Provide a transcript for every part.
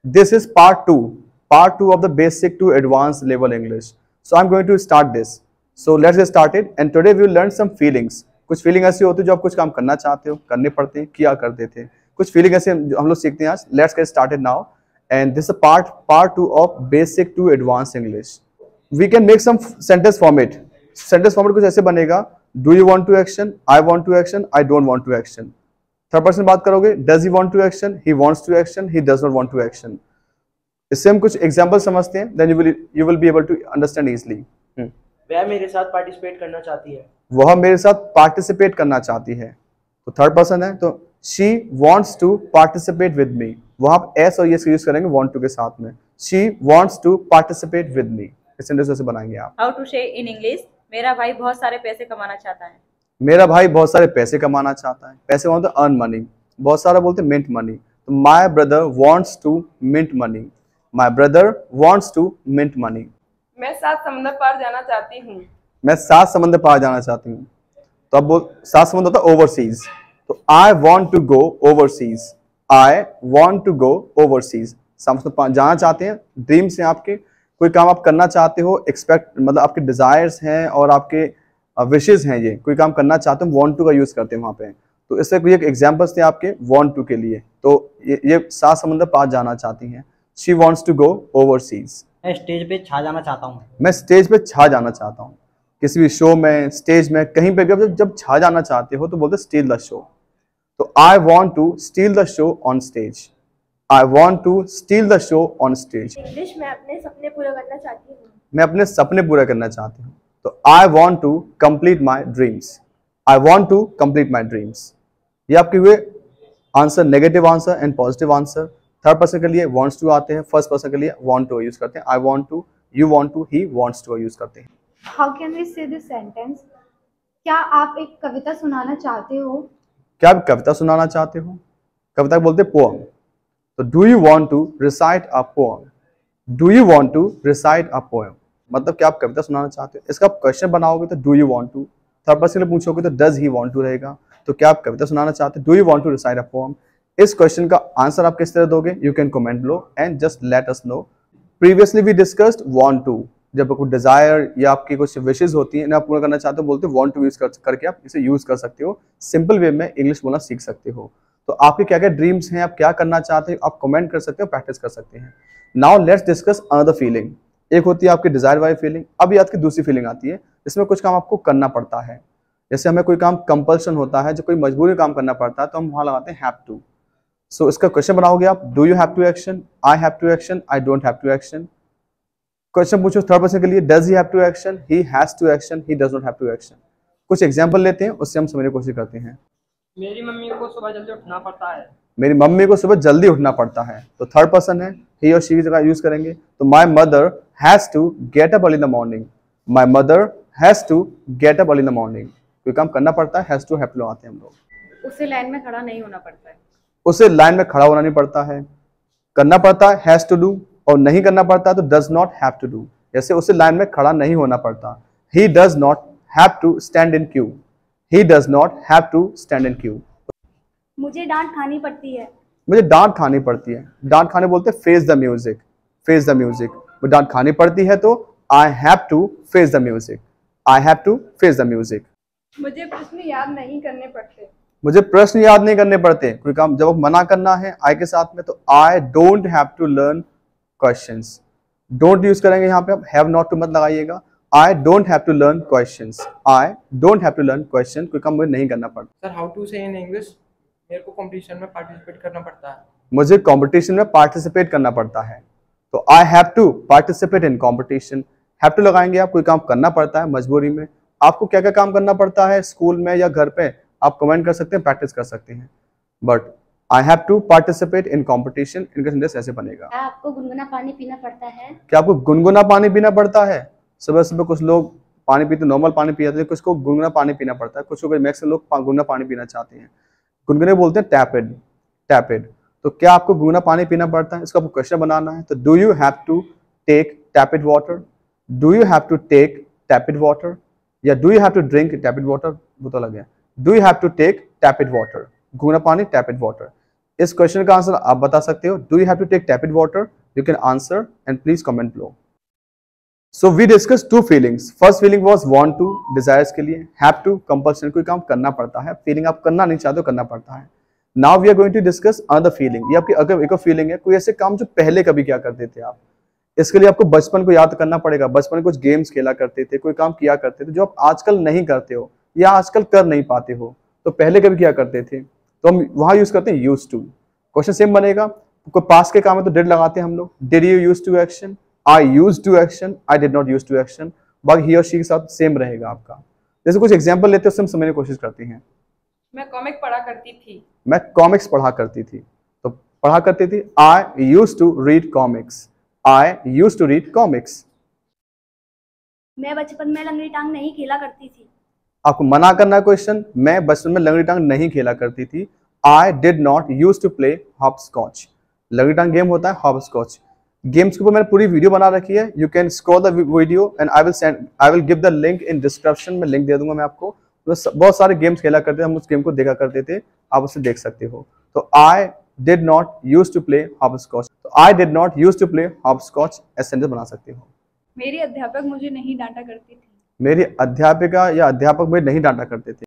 This is part two of the basic to advanced level English. So I'm going to start this. So let's get started. And today we will learn some feelings. कुछ feeling ऐसी होती है जो आप कुछ काम करना चाहते हो, करने पड़ते हैं, किया करते थे. कुछ फीलिंग ऐसे जो हम लोग सीखते हैं आज. Let's get started now. And this is part two of basic to advanced English. We can make some sentence format. Sentence format कुछ ऐसे बनेगा. Do you want to action? I want to action. I don't want to action. Third person बात करोगे. Does he want to action? He wants to action. He does not want to action. इससे हम कुछ example समझते हैं. Then you will be able to understand easily. वह मेरे साथ पार्टिसिपेट करना चाहती है. वह मेरे साथ पार्टिसिपेट करना चाहती है. तो थर्ड पर्सन है तो she wants to participate with me. वहां आप s और yes यूज करेंगे want to के साथ में. She wants to participate with me. इस सेंटेंस ऐसे बनाएंगे आप. How to say in English? मेरा भाई बहुत सारे पैसे कमाना चाहता है. मेरा भाई बहुत सारे पैसे कमाना चाहता है. पैसे बोलते हैं अर्न मनी. बहुत सारा बोलते हैं मिंट मनी. तो my brother wants to mint money. My brother wants to mint money. मैं सात समुद्र पार जाना चाहती हूँ. मैं 7 समंदर पार जाना चाहती हूँ. तो अब 7 समंदर होता है ओवरसीज. तो I want to go overseas. I want to go overseas. जाना चाहते हैं. ड्रीम्स हैं आपके. कोई काम आप करना चाहते हो. एक्सपेक्ट मतलब आपके डिजायर्स हैं और आपके विशेज हैं. ये कोई काम करना चाहते हो वॉन्ट टू का यूज करते हैं वहां पे. तो इससे कोई एक एग्जाम्पल्स थे आपके वॉन्ट टू के लिए. तो ये 7 समंदर पार जाना चाहती हैं. She wants to go overseas. मैं स्टेज पे छा जाना चाहता हूँ. मैं स्टेज पे छा जाना चाहता हूँ. किसी भी शो में, स्टेज में, कहीं पे भी जब छा जाना चाहते हो तो बोलते स्टील द शो. तो I want to steal the show on stage. I want to steal the show on stage. English में अपने सपने पूरे करना चाहती हूँ. मैं अपने सपने पूरे करना चाहती हूँ. तो I want to complete my dreams. I want to complete my dreams. ये आपके हुए answer, negative answer and positive answer. Third person के लिए वॉन्ट्स टू आते हैं. फर्स्ट पर्सन के लिए वॉन्ट टू यूज करते हैं. I want to, you want to, he wants to use करते हैं. How can we say this sentence? क्या आप एक कविता सुनाना चाहते हो? क्या आप कविता सुनाना चाहते हो? कविता को बोलते पोअम. तो do you want to recite a poem. Do you want to recite a poem मतलब क्या आप कविता सुनाना चाहते हो. इसका आप क्वेश्चन बनाओगे तो do you want to. Third person से पूछोगे तो डज ही वांट टू रहेगा. तो क्या आप कविता सुनाना चाहते हो. Do you want to recite a poem. इस क्वेश्चन का आंसर आप किस तरह दोगे. You can comment low and just let us know. Previously we discussed want to. जब कोई डिजायर या आपकी कुछ विशेज होती है ना आप पूरा करना चाहते हो बोलते हो वांट टू यूज करके आप इसे यूज कर सकते हो. सिंपल वे में इंग्लिश बोलना सीख सकते हो. तो आपके क्या क्या ड्रीम्स हैं, आप क्या करना चाहते हैं, आप कमेंट कर सकते हो, प्रैक्टिस कर सकते हैं. Now let's discuss another feeling. एक होती है आपकी डिजायर वाली फीलिंग. अब याद की दूसरी फीलिंग आती है इसमें कुछ काम आपको करना पड़ता है. जैसे हमें कोई काम कंपल्शन होता है, जो कोई मजबूरी काम करना पड़ता है तो हम वहां लगाते हैं हैव टू. सो इसका क्वेश्चन बनाओगे आप. Do you have to action. I have to action. I don't have to action. Question पूछो थर्ड पर्सन के लिए. Does he have to action. He has to action. He does not have to action. कुछ example लेते हैं उससे हम समझने की कोशिश करते हैं. मेरी मम्मी को सुबह जल्दी उठना पड़ता है. मेरी मम्मी को सुबह जल्दी उठना पड़ता है. तो थर्ड पर्सन है. ही और शी की जगह यूज करेंगे. तो my mother has to get up early in the morning. My mother has to get up early in the morning. कोई काम करना पड़ता है हैज टू हैव टू आते हैं हम लोग. उसे लाइन में खड़ा नहीं होना पड़ता है. उसे लाइन में खड़ा होना नहीं पड़ता है. करना पड़ता है हैज टू डू और नहीं करना पड़ता तो does not have to do. जैसे उसे लाइन में खड़ा नहीं होना पड़ता. He does not have to stand in queue. He does not have to stand in queue. मुझे डांट खानी पड़ती है. मुझे डांट खानी पड़ती है. डांट खाने बोलते हैं face the music. Face the music. मुझे डांट खानी पड़ती है तो I have to face the music. I have to face the music. मुझे प्रश्न याद नहीं करने पड़ते. मुझे प्रश्न याद नहीं करने पड़ते. कोई काम जब मना करना है आई के साथ में तो I don't have to learn questions. Don't use करेंगे यहाँ पे आप. हैव नॉट टू मत लगाइएगा. I don't have to learn questions. I don't have to learn question. कोई काम मुझे नहीं करना पड़ता. सर हाउ टू से इन इंग्लिश. मेरे को कंपटीशन में पार्टिसिपेट करना पड़ता है. मुझे कंपटीशन में पार्टिसिपेट करना पड़ता है. तो I have to participate in competition. Have to लगाएंगे आप. कोई काम करना पड़ता है मजबूरी में. आपको क्या क्या काम करना पड़ता है स्कूल में या घर पे आप कमेंट कर सकते हैं, प्रैक्टिस कर सकते हैं. But I have to participate in competition. इनका सेंटेंस ऐसे बनेगा. क्या आपको गुनगुना पानी पीना पड़ता है. क्या आपको गुनगुना पानी पीना पड़ता है. सुबह सुबह कुछ लोग पानी पीते, नॉर्मल पानी पीते हैं, कुछ को गुनगुना पानी पीना पड़ता है. कुछ मैक्सिमम लोग गुनगुना पानी पीना चाहते हैं. गुनगुने बोलते हैं टैपेड. टैपेड. तो क्या आपको गुनगुना पानी पीना पड़ता है. इसका आपको क्वेश्चन बनाना है. तो do you have to take tapped water. Do you have to take tapped water या do you have to drink tapped water. वो तो अलग है. Do you have to take tapped water. गुनगुना पानी टैपेड वाटर. इस क्वेश्चन का answer आप बता सकते हो। Do you have to take tapped water? You can answer and please comment below. So we discuss two feelings. First feeling was want to, desires के लिए, हैव टू कंपल्सन, कोई काम करना पड़ता है, फीलिंग आप करना नहीं चाहते हो करना पड़ता है। Now we are going to discuss another feeling. ये आपकी अगर एक फीलिंग है, कोई ऐसे काम जो पहले कभी क्या करते थे आप। इसके लिए आपको बचपन को याद करना पड़ेगा। बचपन में कुछ गेम्स खेला करते थे, कोई काम किया करते थे जो आप आजकल नहीं करते हो या आजकल कर नहीं पाते हो, तो पहले कभी क्या करते थे, तो हम वहां यूज करते हैं यूज टू। क्वेश्चन सेम बनेगा। कोई पास के काम है तो डिड लगाते हैं हम लोग। Did you use to action, I use to action, I did not use to action. बाकी ही और शी के साथ सेम रहेगा आपका। जैसे कुछ एग्जाम्पल लेते हैं उससे हम समझने की कोशिश करते हैं। मैं कॉमिक पढ़ा करती थी। मैं कॉमिक्स पढ़ा करती थी, तो पढ़ा करती थी, I use to read comics, I use to read comics. मैं बचपन में लंगड़ी टांग नहीं खेला करती थी। आपको मना करना है क्वेश्चन। मैं बचपन में लंगड़ी टांग नहीं खेला करती थी। I did not use to play hopscotch. लंगड़ी टांग गेम होता है, हॉप स्कॉच गेम्स के ऊपर मैंने पूरी वीडियो बना रखी है। You can scroll the video and I will give the link in description में, लिंक दे दूंगा मैं आपको। बहुत सारे गेम्स खेला करते थे हम, उस गेम को देखा करते थे, आप उसे देख सकते हो। तो I did not use to play hopscotch, तो I did not use to play hopscotch ऐसे सेंटेंस बना सकते हो। मेरी अध्यापक मुझे नहीं डांटा करती थी। मेरी अध्यापिका या अध्यापक मुझे नहीं डांटा करते थे।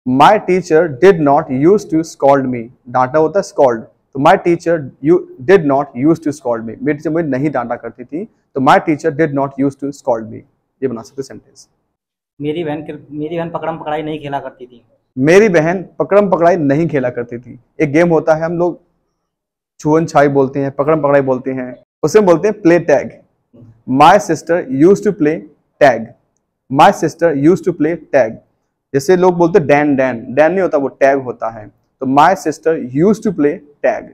My teacher did not use to scold me. डांटा होता है स्कॉल्ड, तो my teacher you did not use to scold me. मेरी टीचर मुझे नहीं डांटा करती थी, तो my teacher did not use to scold me. ये बना सकते सेंटेंस। मेरी बहन पकड़म पकड़ाई नहीं खेला करती थी। मेरी बहन पकड़म पकड़ाई नहीं खेला करती थी। एक गेम होता है, हम लोग छुअन छाई बोलते हैं, पकड़म पकड़ाई बोलते हैं, उसे बोलते हैं play tag. My sister use to play tag, my sister use to play tag. जैसे लोग बोलते हैं डैन, डैन डैन नहीं होता, वो टैग होता है। तो my sister use to play tag.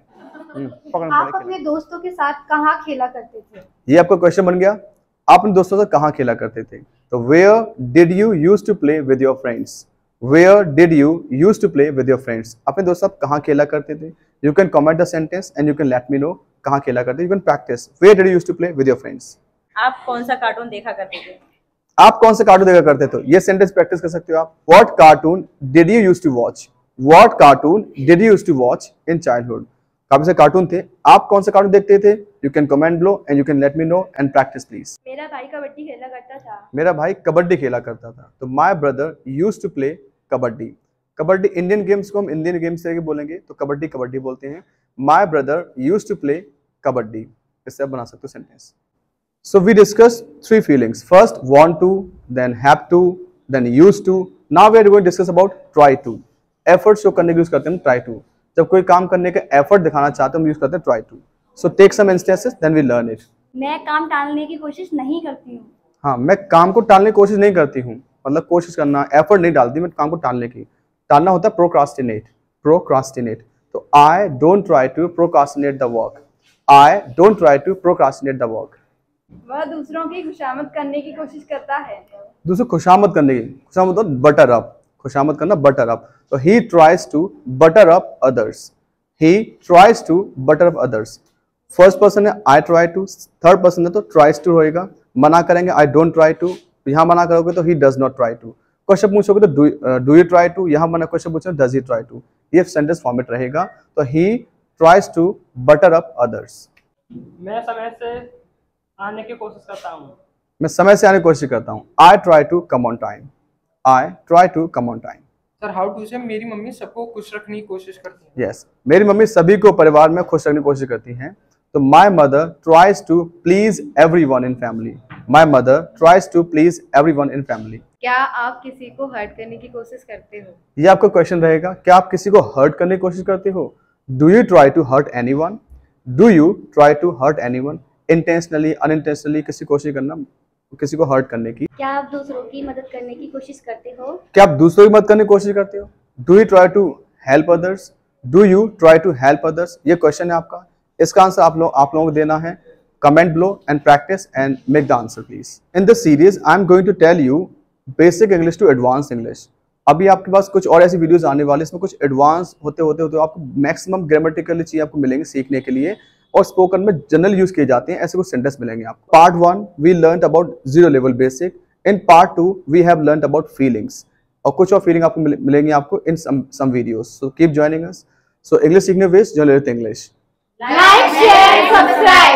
आप अपने दोस्तों के साथ कहाँ खेला करते थे? ये आपका क्वेश्चन बन गया। आप अपने दोस्तों से कहाँ खेला करते थे? तो where did you use to play with your friends, where did you use to play with your friends. अपने दोस्तों से कहाँ खेला करते थे? You can comment the sentence and you can let me know कहाँ खेला करते थे। You can practice where did you use to play with your friends. आप कौन सा कार्टून देखा करते थे? आप कौन से कार्टून देखा करते थे? ये सेंटेंस प्रैक्टिस कर सकते हो आप। What cartoon did you use to watch, what cartoon did you use to watch in childhood. काफी से कार्टून थे, आप कौन से कार्टून देखते थे? You can comment below and you can let me no and practice please. मेरा भाई कबड्डी खेला करता था। मेरा भाई कबड्डी खेला करता था, तो my brother used to play kabaddi. Kabaddi Indian games को हम इंडियन गेम्स से बोलेंगे तो कबड्डी कबड्डी बोलते हैं। My brother used to play kabaddi. इससे आप बना सकते हो sentence. So we discuss three feelings. First want to, then have to, then used to. Now we are going to discuss about try to. Effort show करने के use करते हैं try to. जब कोई काम करने का एफर्ट दिखाना चाहते हैं हम यूज करते हैं try to. So take some instances then we learn it. मैं काम टालने की कोशिश नहीं करती हूँ। हाँ, मैं काम को टालने की कोशिश नहीं करती हूँ, मतलब कोशिश करना, एफर्ट नहीं डालती मैं काम को टालने की। टालना होता है प्रोक्रास्टिनेट, प्रोक्रास्टिनेट। तो I don't try to procrastinate the work, I don't try to procrastinate the work. वह दूसरों की खुशामद करने की कोशिश करता है। दूसरों खुशामद करने की, खुशामद मतलब बटर अप, खुशामद करना बटर अप। तो he tries to butter up others, he tries to butter up others. First person है I try to, third person है तो ट्राइज टू होएगा। मना करेंगे आई डोंट ट्राई टू, यहाँ मना करोगे तो he does not try to. Question पूछोगे तो डू यू ट्राई टू, यहाँ मना क्वेश्चन पूछोगे डज ही ट्राई टू। ये सेंटेंस फॉर्मेट रहेगा। तो he tries to butter up others. मैं समय से आने की कोशिश करता हूँ। मैं समय से आने की कोशिश करता हूँ। I try to come on time, I try to come on time. Sir how to say मेरी मम्मी सबको खुश रखने की कोशिश करती है। यस, मेरी मम्मी सभी को परिवार में खुश रखने की कोशिश करती हैं। तो my mother tries to please everyone in family, my mother tries to please everyone in family. क्या आप किसी को हर्ट करने की कोशिश करते हो? ये आपका क्वेश्चन रहेगा, क्या आप किसी को हर्ट करने की कोशिश करते हो? Do you try to hurt anyone, do you try to hurt anyone. Intentionally unintentionally किसी कोशिश करना, किसी को हर्ट करने की। क्या आप दूसरों की मदद करने की कोशिश करते हो? क्या आप दूसरों की मदद करने की कोशिश करते हो? Do you try to help others, do you try to help others. ये क्वेश्चन है आपका, इसका आंसर आप लोगों को देना है। Comment below and practice and make the answer please. In this series I am going to tell you basic English to advance English. अभी आपके पास कुछ और ऐसी वीडियोस आने वाले, इसमें कुछ एडवांस होते आपको मैक्सिमम ग्रामेटिकल चीज आपको मिलेंगे सीखने के लिए, और स्पोकन में जनरल यूज किए जाते हैं ऐसे कुछ सेंटेंस मिलेंगे आपको। Part 1 we learn about zero level basic, in part 2 we have learn about feelings, और कुछ और फीलिंग आपको मिलेंगे आपको in some videos. So keep joining us. So English सीखने वेस्ट जो लेते इंग्लिश लाइक शेयर सब्सक्राइब